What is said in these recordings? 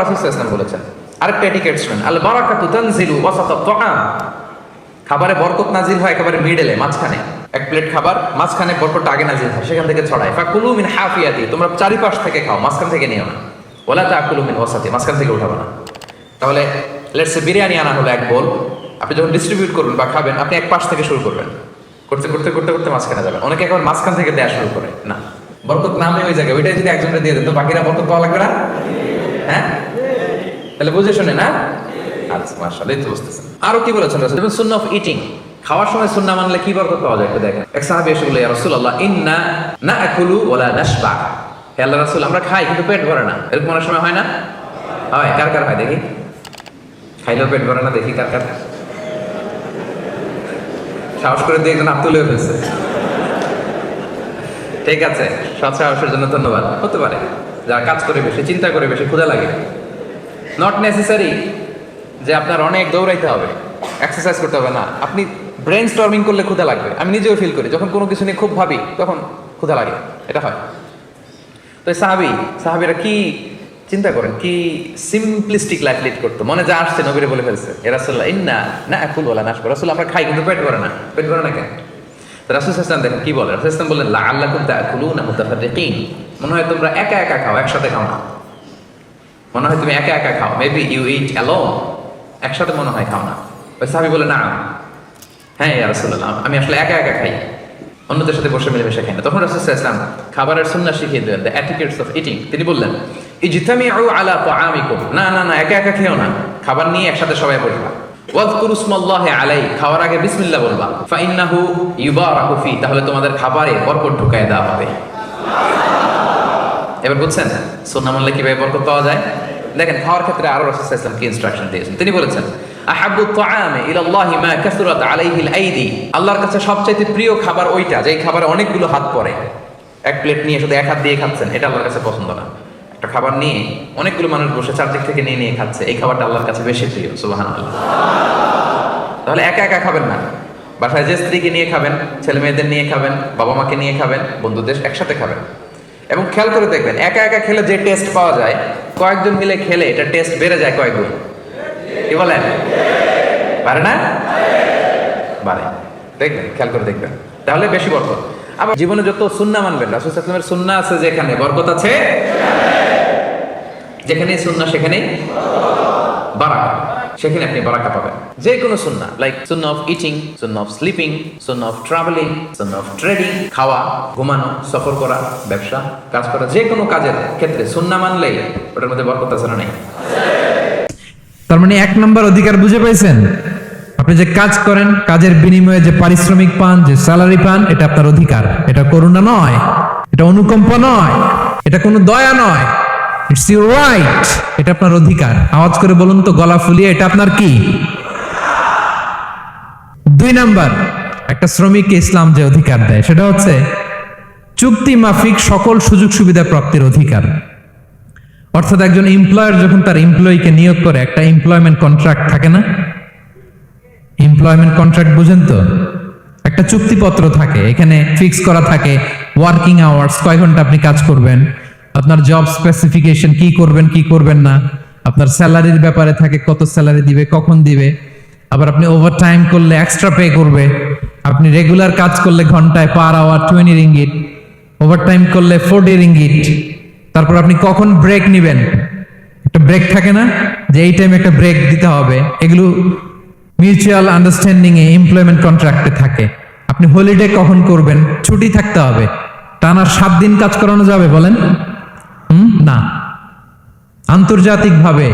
রাসূল সাল্লাল্লাহু আলাইহি ওয়াসাল্লাম বলেছেন আরেকটা এটিকেট শুনেন, আল বারাকাতু তানজিলু ওয়াসাতাত তাআম, খাবারে বরকত নাজিল হয় একেবারে মিডলে, মাঝখানে। এক প্লেট খাবার মাঝখানে বরকতটা আগে নাজিল হয়, সেখান থেকে ছড়ায়। ফাকুলু মিন হাফিয়াতি, তোমরা চারিপাশ থেকে খাও, মাঝখান থেকে নিও না। ওয়ালা তাকুলু মিন ওয়াসাতি, মাঝখান থেকে উঠাবো না। তাহলে লেটস সে বিরিয়ানি আনা হলো এক বোল, আপনি যখন ডিস্ট্রিবিউট করবেন বা খাবেন, আপনি এক পাশ থেকে শুরু করবেন, করতে করতে করতে করতে মাঝখানে যাবেন। অনেকে একবার মাঝখান থেকে দেওয়া শুরু করে, না, বরকত নামে ওই জায়গায়, ওইটাই যদি একজনকে দিয়ে দেন তো বাকিরা বরকত পাওয়া লাগবে না? হ্যাঁ, তাহলে বুঝে শুনে না? আচ্ছা, মাশাআল্লাহ, এই তো বুঝতেছেন। আরো কি বলেছেন রাসূল? সুন্নাহ অফ ইটিং, খাওয়ার সময় সুন্নাহ মানলে কি বরকত পাওয়া যায় একটু দেখেন। এক সাহাবী এসে বলে, ইয়া রাসূলুল্লাহ, ইন্না নাআকুলু ওয়ালা নাশবা, হে আল্লাহর রাসূল, আমরা খাই কিন্তু পেট ভরে না। এরকম অনেক সময় হয় না? হয়। কার কার হয় দেখি? খাইলেও পেট ভরে না, দেখি কার কার। সাহস করে দিয়ে একজন আত্মীয় হয়ে ফেলছে। ঠিক আছে, সৎ সাহসের জন্য ধন্যবাদ। হতে পারে যারা কাজ করে বেশি, চিন্তা করে বেশি, ক্ষুধা লাগে। নট নেসেসারি যে আপনার অনেক দৌড়াইতে হবে, এক্সারসাইজ করতে হবে না। আপনি ব্রেন স্টর্মিং করলে ক্ষুধা লাগবে। আমি নিজেও ফিল করি, যখন কোনো কিছু নিয়ে খুব ভাবি তখন ক্ষুধা লাগে, এটা হয়। তো সাহাবীরা কি চিন্তা করেন, কি সিম্পলিস্টিক লাইফ লিড করতো, মনে যা আসছে নবীরে বলে ফেলছে। এ রাসূলুল্লাহ, ইন্না নাআকুলু ওয়ালা নাশবা, রাসূল আমরা খাই কিন্তু পেট ভরে না। পেট ভরে না কেন? তো রাসূল সাল্লাল্লাহু আলাইহি ওয়াসাল্লাম দেখেন কি বলে। রাসূল সাল্লাল্লাহু আলাইহি ওয়াসাল্লাম বললেন, লাআল্লাকুম তাআকুলুনা মুতাফাররিকিন, মনে হয় তোমরা একা একা খাও, একসাথে খাও না। মনে হয় তুমি একা একা খাও, মেবি ইউ ইট অ্যালোন, একসাথে মনে হয় খাও না। ওই সাহাবী বলে, না, হ্যাঁ ইয়া রাসূলুল্লাহ, আমি আসলে একা একা খাই, অন্যদের সাথে বসে মিলেমিশে খাই না। তখন রাসূল সাল্লাল্লাহু আলাইহি ওয়াসাল্লাম খাবারের সুন্নাহ শিখিয়ে দিলেন, দ্য এটিকেটস অফ ইটিং। তিনি বললেন, ইজতামিউ আলা তাআমিকুম, না না না, একা একা খেও না, খাবার নিয়ে একসাথে সবাই বসবা। ওয়াযকুরু ইসমাল্লাহি আলাইহি, খাওয়ার আগে বিসমিল্লাহ বলবা। ফাইন্নাহু ইউবারাকু ফি, তাহলে তোমাদের খাবারে বরকত ঢুকায় দেওয়া হবে। এবার বুঝছেন সুন্নাহ মানলে কিভাবে বরকত পাওয়া যায়? দেখেন, খাওয়ার ক্ষেত্রে আরো রাসূল সাল্লাল্লাহু আলাইহি ওয়াসাল্লাম কি ইনস্ট্রাকশন দিয়েছেন। তিনি বলেছেন, আহাব্বু তাআমি ইলাল্লাহি মা কাসুরাত আলাইহিল আইদি, আল্লাহর কাছে সবচেয়ে প্রিয় খাবার ওইটা যেই খাবারে অনেকগুলো হাত পড়ে। এক প্লেট নিয়ে শুধু এক হাত দিয়ে খাচ্ছেন, এটা আল্লাহর কাছে পছন্দ না। একটা খাবার নিয়ে অনেকগুলো মানুষ বসে চারদিক থেকে নিয়ে নিয়ে খাচ্ছে, এই খাবারটা আল্লাহর কাছে বেশি প্রিয়। সুবহানাল্লাহ। তাহলে একা একা খাবেন না, বাসায় যে স্ত্রীকে নিয়ে খাবেন, ছেলে মেয়েদের নিয়ে খাবেন, বাবা মাকে নিয়ে খাবেন, বন্ধুদের একসাথে খাবেন। এবং খেয়াল করে দেখবেন, একা একা খেলে যে টেস্ট পাওয়া যায়, কয়েকজন মিলে খেলে এটা টেস্ট বেড়ে যায় কয়েক গুণ। কি বলেন? পারে না? বাড়ে। দেখবেন, খেয়াল করে দেখবেন, তাহলে বেশি বরকত। আবার জীবনে যত সুন্নাহ মানবেন, রাসূল সাল্লাল্লাহু আলাইহি ওয়াসাল্লামের সুন্নাহ আছে যেখানে বরকত আছে, যেখানেই সুন্নাহ সেখানেই বারাকা, সেখানে আপনি বারাকা পাবেন। যে কোনো সুন্নাহ, like Sunnah of eating, Sunnah of sleeping, Sunnah of travelling, Sunnah of trading, খাওয়া, ঘুমানো, সফর করা, ব্যবসা, কাজ করা, যে কোনো কাজের ক্ষেত্রে সুন্নাহ মানলেই ওটার মধ্যে বরকত আছে না? নেই? তার মানে এক নম্বর অধিকার বুঝে পাইছেন? আপনি যে কাজ করেন, কাজের বিনিময়ে যে পারিশ্রমিক পান, যে স্যালারি পান, এটা আপনার অধিকার। এটা করুণা নয়, এটা অনুকম্প নয়, এটা কোনো দয়া নয়, ইটস ইউর রাইট, এটা আপনার অধিকার। আওয়াজ করে বলুন তো, গলা ফুলিয়ে, এটা আপনার কি? 2 নাম্বার, একটা শ্রমিককে ইসলাম যে অধিকার দেয় সেটা হচ্ছে চুক্তি মাফিক সকল সুযোগ সুবিধা প্রাপ্তির অধিকার। অর্থাৎ একজন এমপ্লয়ার যখন তার এমপ্লয়িকে নিয়োগ করে, একটা এমপ্লয়মেন্ট কন্ট্রাক্ট থাকে না? এমপ্লয়মেন্ট কন্ট্রাক্ট বুঝেন তো? একটা চুক্তিপত্র থাকে, এখানে ফিক্স করা থাকে ওয়ার্কিং আওয়ার্স, কয় ঘন্টা আপনি কাজ করবেন, আপনার জব স্পেসিফিকেশন, কি করবেন কি করবেন না, আপনার স্যালারির ব্যাপারে থাকে, কত স্যালারি দিবে, কখন দিবে, আবার আপনি ওভারটাইম করলে এক্সট্রা পে করবে, আপনি রেগুলার কাজ করলে ঘন্টায় পার আওয়ার 20 রিঙ্গিট, ওভারটাইম করলে 40 রিঙ্গিট। তারপর আপনি কখন ব্রেক নেবেন, একটা ব্রেক থাকে না, যে এই টাইমে একটা ব্রেক দিতে হবে, এগুলো মিউচুয়াল আন্ডারস্ট্যান্ডিং এ এমপ্লয়মেন্ট কন্ট্রাক্টে থাকে। আপনি হলিডে কখন করবেন, ছুটি থাকতে হবে। টানা 7 দিন কাজ করানো যাবে বলেন? না, আন্তর্জাতিক ভাবে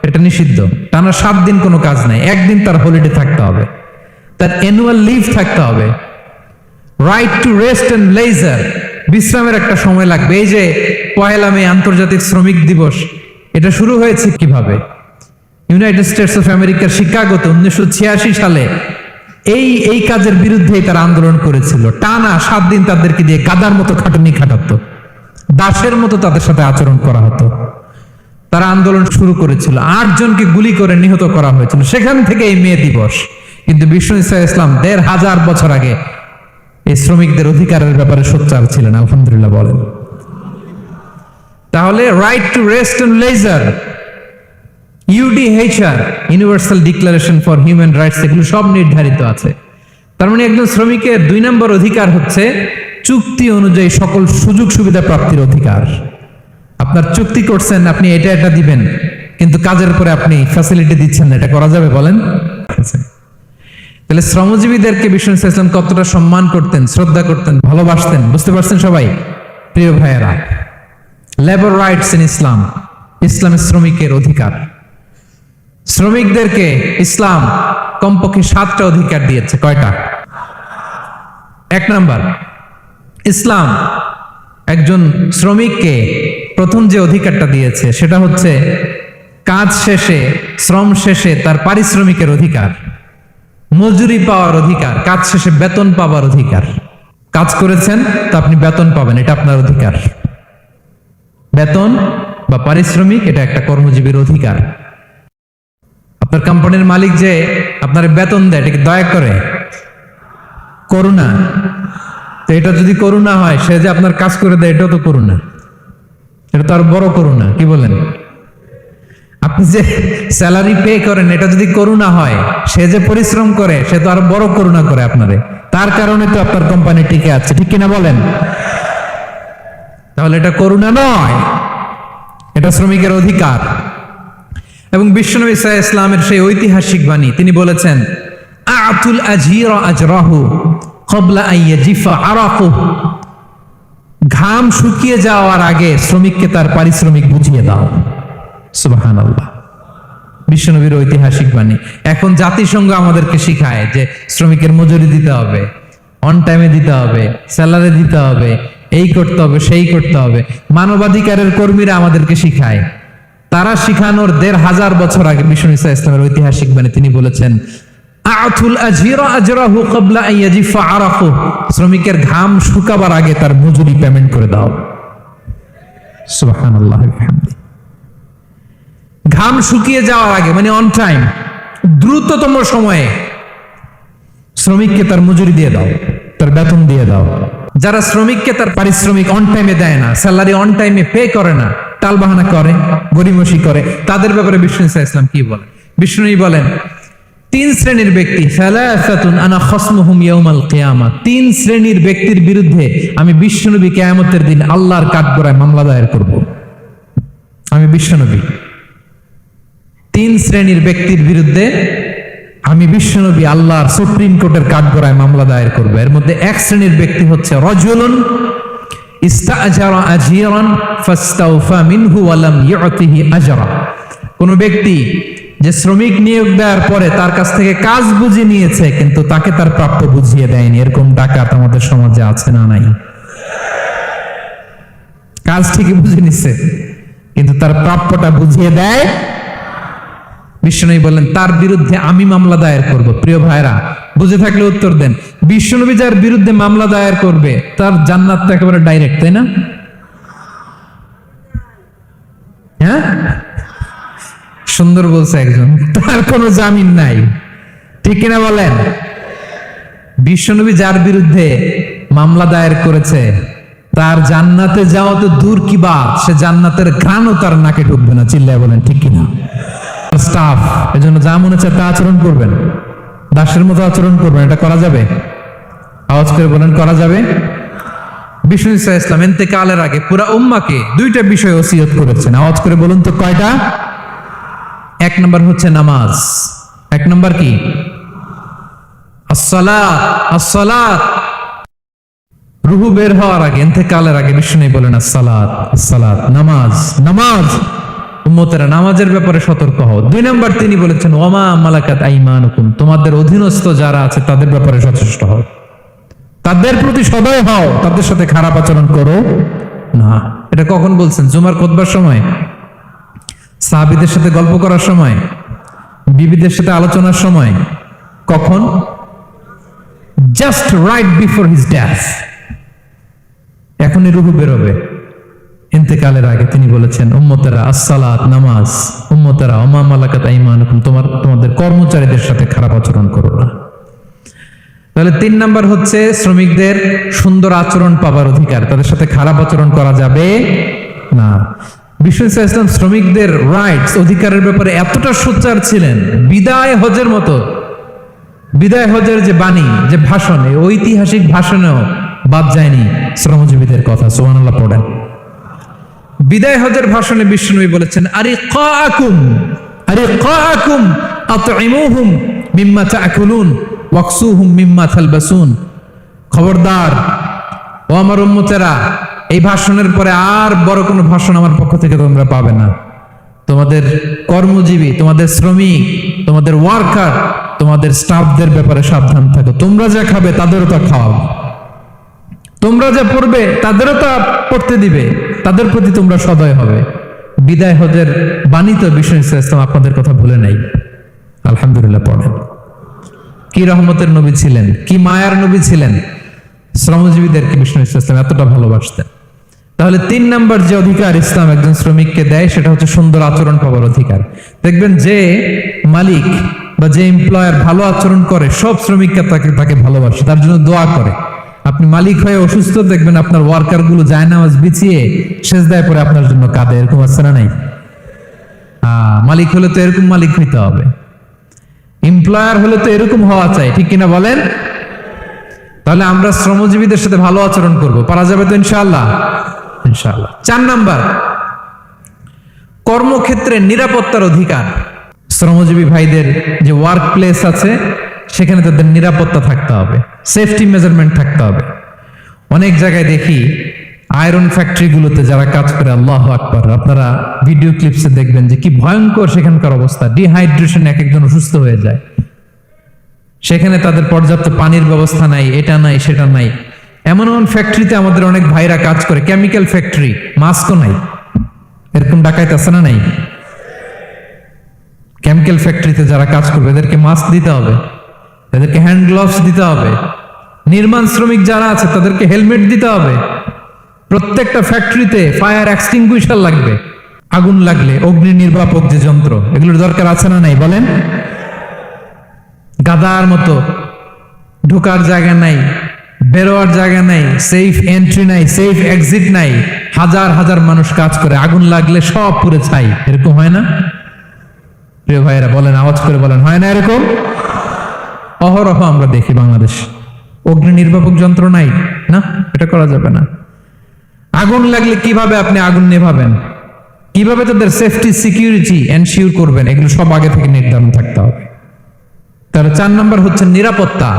এটা নিষিদ্ধ। টানা 7 দিন কোনো কাজ নাই, একদিন তার হলিডে থাকতে হবে, তার অ্যানুয়াল লিভ থাকতে হবে। Right to rest and leisure, বিশ্রামের একটা সময় লাগবে। এই যে 1 মে আন্তর্জাতিক শ্রমিক দিবস, এটা শুরু হয়েছে কিভাবে? ইউনাইটেড স্টেটস অফ আমেরিকার শিকাগোতে 1986 সালে এই কাজের বিরুদ্ধে তারা আন্দোলন করেছিল। টানা 7 দিন তাদেরকে দিয়ে গাদার মতো খাটুনি খাটাতো, দাসের মতো তাদের সাথে আচরণ করা হতো। তারা আন্দোলন শুরু করেছিল, 8 জনকে গুলি করে নিহত করা হয়েছিল। সেখান থেকে এই মে দিবস। কিন্তু বিষ্ণু ঈসা ইসলাম 1500 বছর আগে এই শ্রমিকদের অধিকারের ব্যাপারে সোচ্চার ছিলেন। আলহামদুলিল্লাহ বলেন। তাহলে right to rest and leisure, UDHR, universal declaration for human rights, এগুলো সব নির্ধারিত আছে। তার মানে একজন শ্রমিকের 2 নম্বর অধিকার হচ্ছে চুক্তি অনুযায়ী সকল সুযোগ সুবিধা প্রাপ্তির অধিকার। আপনার চুক্তি করছেন, আপনি এটা এটা দিবেন, কিন্তু কাজের পরে আপনি ফ্যাসিলিটি দিচ্ছেন না, এটা করা যাবে বলেন? তাহলে শ্রমজীবীদেরকে বিষ্ণু ইসলাম কতটা সম্মান করতেন, শ্রদ্ধা করতেন, ভালোবাসতেন, বুঝতে পারছেন সবাই? প্রিয় ভাইয়েরা, লেবার রাইটস ইন ইসলাম, ইসলামের শ্রমিকের অধিকার। শ্রমিকদেরকে ইসলাম কমপক্ষে 7টা অধিকার দিয়েছে। কয়টা? 1 নাম্বার, ইসলাম একজন শ্রমিককে প্রথম যে অধিকারটা দিয়েছে সেটা হচ্ছে কাজ শেষে, শ্রম শেষে তার পারিশ্রমিকের অধিকার, মজুরি পাওয়ার অধিকার, কাজ শেষে বেতন পাওয়ার অধিকার। কাজ করেছেন তো আপনি বেতন পাবেন, এটা আপনার অধিকার। বেতন বা পারিশ্রমিক এটা একটা কর্মজীবীর অধিকার। আপনার কোম্পানির মালিক যে আপনার বেতন দেয়, এটা কি দয়া করে? করুণা। তো এটা যদি করুণা হয়, সে যে আপনার কাজ করে দেয়, এটাও তো করুণা, এটা তো আর বড় করুণা। কি বলেন? আপনি যে স্যালারি পে করেন, এটা যদি করুণা হয়, সে যে পরিশ্রম করে, সে তো আর বড় করুণা করে আপনারে। তার কারণে তো আপনার কোম্পানি টিকে আছে, ঠিক কিনা বলেন? তাহলে এটা করুণা নয়, এটা শ্রমিকের অধিকার। এবং বিশ্বনবী সাল্লাল্লাহু আলাইহি ইসলামের সেই ঐতিহাসিক বাণী, তিনি বলেছেন, আতুল আজীরা আজরাহু ক্বাবলা আন ইয়াজিফা আরাকুহু, ঘাম শুকিয়ে যাওয়ার আগে শ্রমিককে তার পারিশ্রমিক বুঝিয়ে দাও। সুবহানাল্লাহ, বিশ্বনবীর ঐতিহাসিক বাণী। এখন জাতিসংঘ আমাদেরকে শিখায় যে শ্রমিকের মজুরি দিতে হবে, অন টাইমে দিতে হবে, স্যালারি দিতে হবে, এই করতে হবে, সেই করতে হবে। মানবাধিকারের কর্মীরা আমাদেরকে শিখায়। তারা শিখানোর 1500 বছর আগে বিশ্বনবী সাল্লাল্লাহু আলাইহি ইসলামের ঐতিহাসিক বাণী, তিনি বলেছেন, আতুল আজীরা আজরাহু ক্বাবলা আন ইয়াজিফা আরাকুহু, শ্রমিকের ঘাম শুকাবার আগে তার মজুরি পেমেন্ট করে দাও। সুবহানাল্লাহ ওয়া বিহামদিহি। ঘাম শুকিয়ে যাওয়ার আগে, মানে অন টাইম, দ্রুততম সময়ে শ্রমিককে তার মজুরি দিয়ে দাও, তার বেতন দিয়ে দাও। যারা শ্রমিককে তার পারিশ্রমিক অন টাইমে দেয় না, স্যালারি অন টাইমে পে করে না, টালবাহানা করে, গরিমসি করে, তাদের ব্যাপারে বিষ্ণু ইসলাম কি বলেন? বিষ্ণু বলেন, 3 শ্রেণীর ব্যক্তি, সালাসাতুন আনা খাসমুহুম ইয়াউমাল কিয়ামা, 3 শ্রেণীর ব্যক্তির বিরুদ্ধে আমি বিশ্বনবী কিয়ামতের দিন আল্লাহর কাঠগড়ায় মামলা দায়ের করব। আমি বিশ্বনবী 3 শ্রেণীর ব্যক্তির বিরুদ্ধে আমি বিশ্বনবী আল্লাহর সুপ্রিম কোর্টের কাঠগড়ায় মামলা দায়ের করব। এর মধ্যে 1 শ্রেণীর ব্যক্তি হচ্ছে রাজুলুন ইস্তাআজারা আজীরান ফাস্তাওফা মিনহু ওয়া লাম ইউতিহি আজরা, কোন ব্যক্তি যে শ্রমিক নিয়োগ দেওয়ার পরে তার কাছ থেকে কাজ বুঝিয়ে নিয়েছে, কিন্তু তাকে তার প্রাপ্য বুঝিয়ে দেয়নি। এরকম ডাকাত আমাদের সমাজে আছে না নাই? কাজ ঠিকই বুঝে নিচ্ছে, কিন্তু তার প্রাপ্যটা বুঝিয়ে দেয়। বিশ্বনবী বললেন, তার বিরুদ্ধে আমি মামলা দায়ের করব। প্রিয় ভাইরা, বুঝে থাকলে উত্তর দেন। বিশ্বনবী যার বিরুদ্ধে মামলা দায়ের করবে, তার জান্নাত তো একেবারে ডাইরেক্ট, তাই না? হ্যাঁ, সুন্দর বলছে একজন, তার কোনো জামিন নাই, ঠিক কিনা বলেন? বিশ্বনবী যার বিরুদ্ধে মামলা দায়ের করেছে, তার জান্নাতে যাওয়া তো দূর কি বাত, সে জান্নাতের ঘ্রাণও তার নাকে ঢুকবে না। চিল্লায় বলেন ঠিক কিনা? স্টাফ, এজন্য যা মনে হচ্ছে তা আচরণ করবেন, দাসের মতো আচরণ করবেন। এটা করা যাবে? আওয়াজ করে বলেন, করা যাবে? বিষ্ণু ইসলাম ইন্তেকালের আগে পুরা উম্মাকে 2টা বিষয় ওসিয়ত করেছেন। আওয়াজ করে বলুন তো কয়টা? 1 নম্বর হচ্ছে নামাজ। 1 নম্বর কি? আসসালাত। আসসালাত, রুহু বের হওয়ার আগে, ইন্তেকালের আগে বিষ্ণু বলেন আসসালাত, আসসালাত, নামাজ, নামাজ। উম্মতেরা নামাজের ব্যাপারে সতর্ক হও। 2 নম্বর তিনি বলেছেন ওয়ামা মালাকাত আইমানুকুম, তোমাদের অধীনস্থ যারা আছে তাদের ব্যাপারে সচেষ্ট হও, তাদের প্রতি সদয় হও, তাদের সাথে খারাপ আচরণ করো না। এটা কখন বলছেন? জুমার খুতবার সময়, সাহাবীদের সাথে গল্প করার সময়, বিবিদের সাথে আলোচনার সময়। কখন? Just right before his death. এখনই রূহ বের হবে, ইন্তেকালের আগে তিনি বলেছেন উম্মতেরা আসসালাত, নামাজ, উম্মতেরা ওমা মালাকাত আইমানুকুম, তোমাদের কর্মচারীদের সাথে খারাপ আচরণ করো না। তাহলে 3 নাম্বার হচ্ছে শ্রমিকদের সুন্দর আচরণ পাবার অধিকার, তাদের সাথে খারাপ আচরণ করা যাবে না। বিশ্ব ইসলাম শ্রমিকদের রাইটস অধিকারের ব্যাপারে এতটা সোচ্চার ছিলেন, বিদায় হজের মতো, বিদায় হজের যে বাণী, যে ভাষণ, এই ঐতিহাসিক ভাষণেও বাদ যায়নি শ্রমজীবীদের কথা। সুবহানাল্লাহ পড়েন। বিদায় হজের ভাষণে বিশ্বনবী বলেছেন, আরিকাকুম আরিকাকুম আতইমুহুম মিম্মা তাকুলুন ওয়াকসুহুম মিম্মা তালবাসুন। খবরদার ও আমার উম্মতেরা, এই ভাষণের পরে আর বড় কোনো ভাষণ আমার পক্ষ থেকে তোমরা পাবে না। তোমাদের কর্মজীবী, তোমাদের শ্রমিক, তোমাদের ওয়ার্কার, তোমাদের স্টাফদের ব্যাপারে সাবধান থাকো। তোমরা যা খাবে তাদেরও তা খাওয়াবে, তোমরা যা পড়বে তাদেরও তা পড়তে দিবে, তাদের প্রতি তোমরা সদয় হবে। বিদায় হজের বাণী তো বিশ্ব ইসলাম আপনাদের কথা ভুলে নাই। আলহামদুলিল্লাহ পড়েন। কি রহমতের নবী ছিলেন, কি মায়ার নবী ছিলেন, শ্রমজীবীদেরকে বিষ্ণু ইসলাম এতটা ভালোবাসতেন। তাহলে 3 নাম্বার যে অধিকার ইসলাম একজন শ্রমিককে দেয় সেটা হচ্ছে সুন্দর আচরণ পাওয়ার অধিকার। দেখবেন যে মালিক বা যে এমপ্লয়ার ভালো আচরণ করে, সব শ্রমিককে তাকে ভালোবাসে, তার জন্য দোয়া করে। আপনি মালিক হয়ে অসুস্থ, দেখবেন আপনার ওয়ার্কার গুলো জায়নামাজ বিছিয়ে সেজদায় পড়ে আপনার জন্য কাঁদে। এরকম আছে না নাই? মালিক হলে তো এরকম মালিক হইতে হবে, এমপ্লয়ার হলে তো এরকম হওয়া চাই, ঠিক কিনা বলেন? তাহলে আমরা শ্রমজীবীদের সাথে ভালো আচরণ করব, পারা যাবে তো ইনশাআল্লাহ? ইনশাআল্লাহ। 4 নাম্বার, কর্মক্ষেত্রে নিরাপত্তার অধিকার। শ্রমজীবী ভাইদের যে ওয়ার্ক প্লেস আছে সেখানে তাদের নিরাপত্তা থাকতে হবে, সেফটি মেজারমেন্ট থাকতে হবে। অনেক জায়গায় দেখি আয়রন ফ্যাক্টরিগুলোতে যারা কাজ করে, আল্লাহু আকবার, আপনারা ভিডিও ক্লিপসে দেখবেন যে কি ভয়ঙ্কর সেখানকার অবস্থা। ডিহাইড্রেশনে এক একজন অসুস্থ হয়ে যায়। সেখানে তাদের পর্যাপ্ত পানির ব্যবস্থা নাই, এটা নাই সেটা নাই। এমন এমন ফ্যাক্টরিতে আমাদের অনেক ভাইরা কাজ করে, কেমিক্যাল ফ্যাক্টরি, মাস্কও নাই। এরকম ডাকাইত আছে না নাই? কেমিক্যাল ফ্যাক্টরিতে যারা কাজ করবে এদেরকে মাস্ক দিতে হবে, এদেরকে হ্যান্ড গ্লাভস দিতে হবে। নির্মাণ শ্রমিক যারা আছে তাদেরকে হেলমেট দিতে হবে। প্রত্যেকটা ফ্যাক্টরিতে ফায়ার এক্সটিংগুইশার লাগবে, আগুন লাগলে অগ্নি নির্বাপক যে যন্ত্র, এগুলোর দরকার আছে না নাই বলেন? গাদার মতো ঢোকার জায়গা নাই, বেরোয়ার জায়গা নাই, সেফ এন্ট্রি নাই, সেফ এক্সিট নাই। হাজার হাজার মানুষ কাজ করে, আগুন লাগলে সব পুড়ে ছাই। এরকম হয় না? প্রিয় ভাইয়েরা বলেন, আওয়াজ করে বলেন, হয় না এরকম? অহরহ আমরা দেখি বাংলাদেশ। অগ্নি নির্বাপক যন্ত্র নাই, না, এটা করা যাবে না। আগুন লাগলে কিভাবে আপনি আগুন নেভাবেন, কিভাবে তাদের সেফটি সিকিউরিটি এনশিওর করবেন, এগুলো সব আগে থেকে নির্ধারণ থাকতে হবে। তাহলে 4 নাম্বার হচ্ছে নিরাপত্তা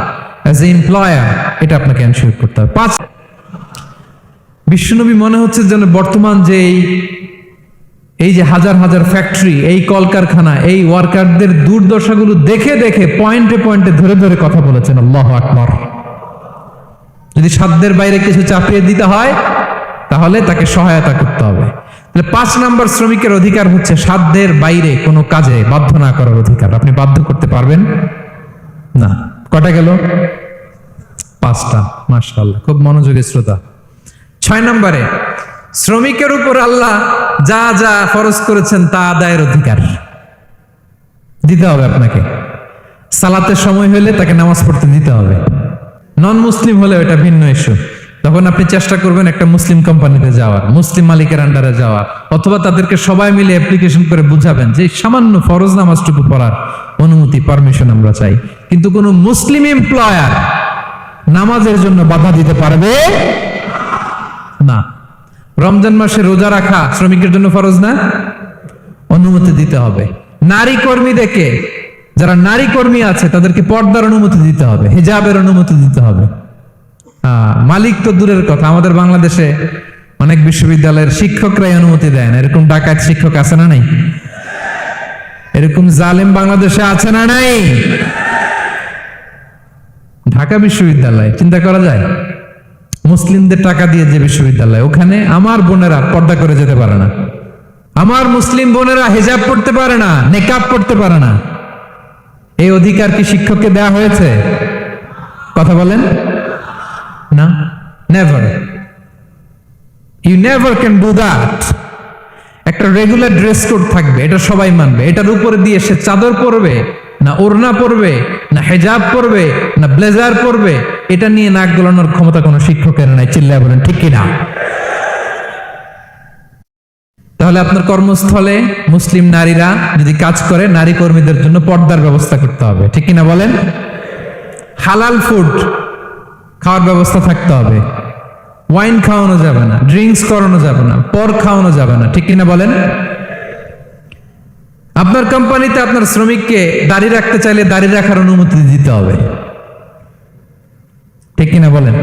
অ্যাজ এ এমপ্লয়ার, এটা আপনাকে এনশিওর করতে হবে। 5, বিশ্বনবী মনে হচ্ছে যেন বর্তমান যে এই যে হাজার হাজার ফ্যাক্টরি, এই কলকারখানা, এই ওয়ার্কারদের দুর্দশাগুলো দেখে দেখে পয়েন্টে পয়েন্টে ধরে ধরে কথা বলেছেন। আল্লাহু আকবার। যদি সাধ্যের বাইরে কিছু চাপিয়ে দিতে হয় তাহলে তাকে সহায়তা করতে হবে। তাহলে 5 নাম্বার শ্রমিকের অধিকার হচ্ছে সাধ্যের বাইরে কোনো কাজে বাধ্য না করার অধিকার। আপনি বাধ্য করতে পারবেন না। কটা গেল? 5টা। মাশাআল্লাহ, খুব মনোযোগী শ্রোতা। 6 নম্বরে, শ্রমিকের উপর আল্লাহ যা যা ফরজ করেছেন তা আদায়ের অধিকার দিতে হবে আপনাকে। সালাতের সময় হলে তাকে নামাজ পড়তে দিতে হবে। নন মুসলিম হলে এটা ভিন্ন ইস্যু। তখন আপনি চেষ্টা করবেন একটা মুসলিম কোম্পানিতে যাওয়ার, মুসলিম মালিকের আন্ডারে যাওয়ার, অথবা তাদেরকে সবাই মিলে অ্যাপ্লিকেশন করে বুঝাবেন যে সামান্য ফরজ নামাজটুকু পড়ার অনুমতি, পারমিশন আমরা চাই। কিন্তু কোন মুসলিম এমপ্লয়ার নামাজের জন্য বাধা দিতে পারবে না। রমজান মাসে রোজা রাখা শ্রমিকের জন্য ফরজ না? অনুমতি দিতে হবে। নারী কর্মীদেরকে, যারা নারী কর্মী আছে তাদেরকে পর্দার অনুমতি দিতে হবে, হিজাবের অনুমতি দিতে হবে। মালিক তো দূরের কথা, আমাদের বাংলাদেশে অনেক বিশ্ববিদ্যালয়ের শিক্ষকরাই অনুমতি দেয় না। এরকম ডাকাত শিক্ষক আছে না নাই? এরকম জালেম বাংলাদেশে আছে না নাই? ঢাকা বিশ্ববিদ্যালয় চিন্তা করা যায়, মুসলিমদের টাকা দিয়ে যে বিশ্ববিদ্যালয়, ওখানে আমার বোনেরা পর্দা করে যেতে পারে না। আমার মুসলিম বোনেরা হিজাব পড়তে পারে না, নেকাব পড়তে পারে না। এই অধিকার কি শিক্ষককে দেয়া হয়েছে? কথা বলেন না, never. You never can do that. একটা রেগুলার ড্রেস কোড থাকবে, এটা সবাই মানবে। এটার উপরে দিয়ে সে চাদর পরবে না ওড়না পরবে না হিজাব পরবে না ব্লেজার পরবে, এটা নিয়ে নাক গলানোর ক্ষমতা কোনো শিক্ষকের নাই। চিল্লায় বলেন ঠিক কিনা? তাহলে আপনার কর্মস্থলে মুসলিম নারীরা যদি কাজ করে, নারী কর্মীদের জন্য পর্দার ব্যবস্থা করতে হবে, ঠিক কিনা বলেন? হালাল ফুড খাওয়ার ব্যবস্থা থাকতে হবে, ওয়াইন খাওয়ানো যাবে না, ড্রিঙ্কস করানো যাবে না, পর খাওয়ানো যাবে না, ঠিক কিনা বলেন? আপনার কোম্পানিতে আপনার শ্রমিককে দাড়ি রাখতে চাইলে দাড়ি রাখার অনুমতি দিতে হবে, ঠিক কিনা বলেন?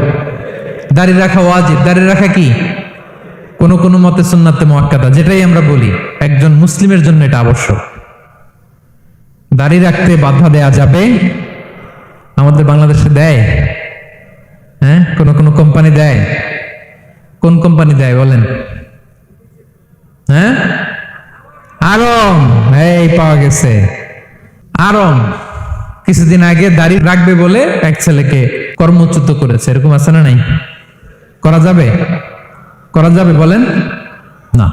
দাড়ি রাখা ওয়াজিব। দাড়ি রাখা কি? কোন কোন মতে সুন্নাতে মুআক্কাদা, যেটাই আমরা বলি একজন মুসলিমের জন্য এটা আবশ্যক। দাড়ি রাখতে বাধা দেয়া যাবে? আমাদের বাংলাদেশে দেয়? হ্যাঁ, কোন কোন কোম্পানি দেয়। কোন কোম্পানি দেয় বলেন? হ্যাঁ, আরম। এই পাওয়া গেছে আরম। কিছুদিন আগে দাড়ি রাখবে বলে এক ছেলেকে কর্মচ্যুত করেছে, এরকম আছে না নাই? করা যাবে? করা যাবে বলেন? না।